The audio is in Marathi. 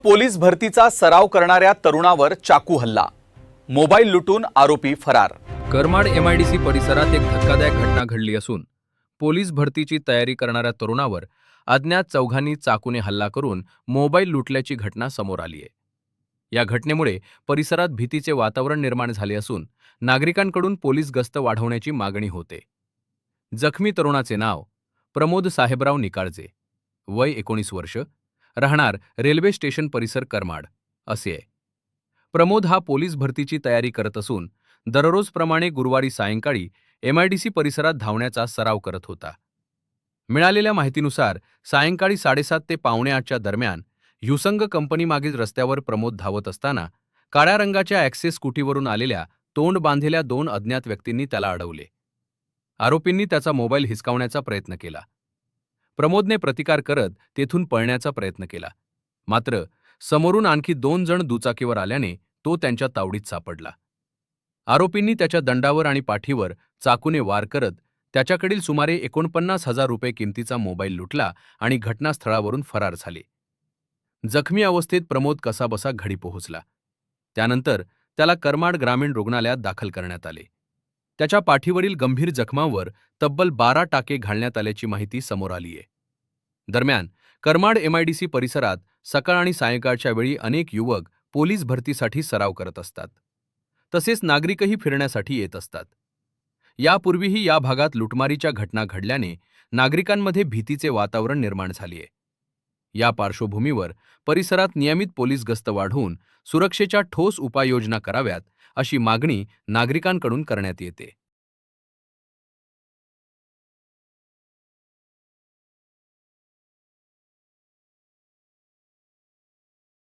पोलीस भरतीचा सराव करणाऱ्या तरुणावर चाकू हल्ला, मोबाईल लुटून आरोपी फरार। करमाड एमआयडीसी परिसरात एक धक्कादायक घटना घडली असून पोलीस भरतीची तयारी करणाऱ्या तरुणावर अज्ञात चौघांनी चाकूने हल्ला करून मोबाईल लुटल्याची घटना समोर आली आहे। या घटनेमुळे परिसरात भीतीचे वातावरण निर्माण झाले असून नागरिकांकडून पोलीस गस्त वाढवण्याची मागणी होते। जखमी तरुणाचे नाव प्रमोद साहेबराव निकाळजे, वय 19 वर्ष, राहणार रेल्वे स्टेशन परिसर करमाड असे आहे। प्रमोद हा पोलीस भरतीची तयारी करत असून दररोजप्रमाणे गुरुवारी सायंकाळी एमआयडीसी परिसरात धावण्याचा सराव करत होता। मिळालेल्या माहितीनुसार सायंकाळी 7:30 ते 7:45च्या दरम्यान ह्युसंग कंपनीमागील रस्त्यावर प्रमोद धावत असताना काळ्या रंगाच्या ॲक्सेस स्कूटीवरून आलेल्या तोंड बांधलेल्या 2 अज्ञात व्यक्तींनी त्याला अडवले। आरोपींनी त्याचा मोबाईल हिसकावण्याचा प्रयत्न केला। प्रमोदने प्रतिकार करत तेथून पळण्याचा प्रयत्न केला, मात्र समोरून आणखी 2 जण दुचाकीवर आल्याने तो त्यांच्या तावडीत सापडला। आरोपींनी त्याच्या दंडावर आणि पाठीवर चाकूने वार करत त्याच्याकडील सुमारे 49,000 रुपये किमतीचा मोबाईल लुटला आणि घटनास्थळावरून फरार झाले। जखमी अवस्थेत प्रमोद कसाबसा घरी पोहोचला। त्यानंतर त्याला करमाड ग्रामीण रुग्णालयात दाखल करण्यात आले। त्याच्या पाठीवरील गंभीर जखमांवर तब्बल 12 टाके घालण्यात आल्याची माहिती समोर आली आहे। दरम्यान करमाड एमआयडीसी परिसरात सकाळ आणि सायंकाळच्या वेळी अनेक युवक पोलीस भरतीसाठी सराव करत असतात, तसेच नागरिकही फिरण्यासाठी येत असतात। यापूर्वीही या भागात लुटमारीच्या घटना घडल्याने नागरिकांमध्ये भीतीचे वातावरण निर्माण झाले आहे। या पार्श्वभूमीवर परिसरात नियमित पोलीस गस्त वाढवून सुरक्षेच्या ठोस उपाययोजना कराव्यात अशी मागणी नागरिकांकडून करण्यात येते।